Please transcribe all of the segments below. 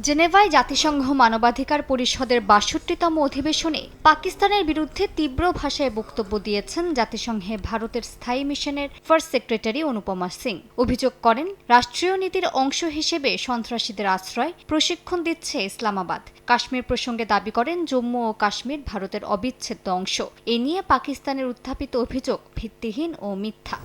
জেনেভায় জাতিসংঘ মানবাধিকার পরিষদের ৬২তম অধিবেশনে পাকিস্তানের বিরুদ্ধে তীব্র ভাষায় বক্তব্য দিয়েছেন জাতিসংঘে ভারতের স্থায়ী মিশনের ফার্স্ট সেক্রেটারি অনুপমা সিং। অভিযোগ করেন, রাষ্ট্রীয় নীতির অংশ হিসেবে সন্ত্রাসীদের আশ্রয়, প্রশিক্ষণ দিচ্ছে ইসলামাবাদ। কাশ্মীর প্রসঙ্গে দাবি করেন, জম্মু ও কাশ্মীর ভারতের অবিচ্ছেদ্য অংশ। এ নিয়ে পাকিস্তানের উত্থাপিত অভিযোগ ভিত্তিহীন ও মিথ্যা।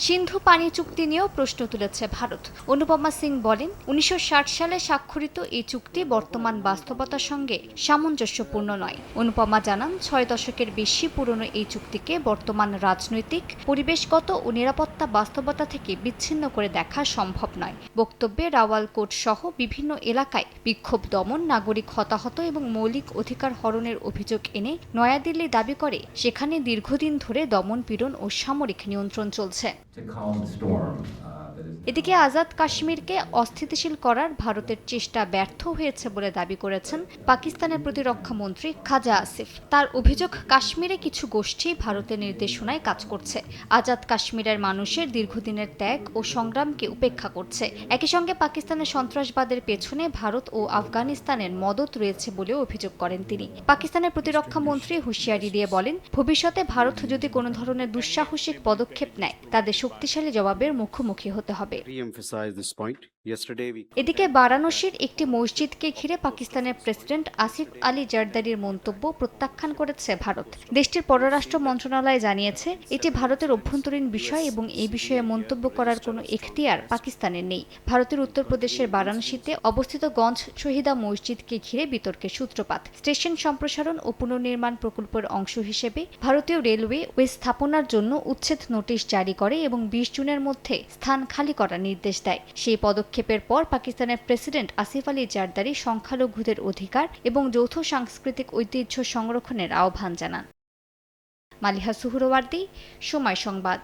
সিন্ধু পানি চুক্তি নিয়েও প্রশ্ন তুলেছে ভারত। অনুপমা সিং বলেন, ১৯৬০ সালে স্বাক্ষরিত এই চুক্তি বর্তমান বাস্তবতার সঙ্গে সামঞ্জস্যপূর্ণ নয়। অনুপমা জানান, ৬ দশকের বেশি পুরনো এই চুক্তিকে বর্তমান রাজনৈতিক, পরিবেশগত ও নিরাপত্তা বাস্তবতা থেকে বিচ্ছিন্ন করে দেখা সম্ভব নয়। বক্তব্যে রাওয়ালকোট সহ বিভিন্ন এলাকায় বিক্ষোভ দমন, নাগরিক হতাহত এবং মৌলিক অধিকার হরণের অভিযোগ এনে নয়াদিল্লি দাবি করে সেখানে দীর্ঘদিন ধরে দমন পীড়ন ও সামরিক নিয়ন্ত্রণ চলছে। এদিকে আজাদ কাশ্মীরকে অস্থিতিশীল করার ভারতের চেষ্টা ব্যর্থ হয়েছে বলে দাবি করেছেন পাকিস্তানের প্রতিরক্ষা মন্ত্রী খাজা আসিফ। তার অভিযোগ, কাশ্মীরে কিছু গোষ্ঠী ভারতের নির্দেশনায় কাজ করছে, আজাদ কাশ্মীরের মানুষের দীর্ঘদিনের ত্যাগ ও সংগ্রামকে উপেক্ষা করছে। একই সঙ্গে পাকিস্তানের সন্ত্রাসবাদের পেছনে ভারত ও আফগানিস্তানের মদত রয়েছে বলেও অভিযোগ করেন তিনি। পাকিস্তানের প্রতিরক্ষা মন্ত্রী হুঁশিয়ারি দিয়ে বলেন, ভবিষ্যতে ভারত যদি কোনো ধরনের দুঃসাহসিক পদক্ষেপ নেয়, তাদের শক্তিশালী জবাবের মুখোমুখি হতে হবে। এদিকে বারাণসীর একটি মসজিদকে ঘিরে পাকিস্তানের প্রেসিডেন্ট আসিফ আলী জারদারির মন্তব্য প্রত্যাখ্যান করেছে ভারত। দেশটির পররাষ্ট্র মন্ত্রণালয় জানিয়েছে, এটি ভারতের অভ্যন্তরীণ বিষয় এবং এই বিষয়ে মন্তব্য করার কোনো এখতিয়ার পাকিস্তানের নেই। ভারতের উত্তরপ্রদেশের বারাণসীতে অবস্থিত গঞ্জ শহীদা মসজিদকে ঘিরে বিতর্কের সূত্রপাত। স্টেশন সম্প্রসারণ ও পুনর্নির্মাণ প্রকল্পের অংশ হিসেবে ভারতীয় রেলওয়ে ওই স্থাপনার জন্য উচ্ছেদ নোটিশ জারি করে এবং ২০ জুনের মধ্যে স্থান খালি করার নির্দেশ দেয়। সেই পদক্ষেপের পর পাকিস্তানের প্রেসিডেন্ট আসিফ আলী জারদারি সংখ্যালঘুদের অধিকার এবং যৌথ সাংস্কৃতিক ঐতিহ্য সংরক্ষণের আহ্বান জানান। মালিহা সুহরওয়ার্দী, সময় সংবাদ।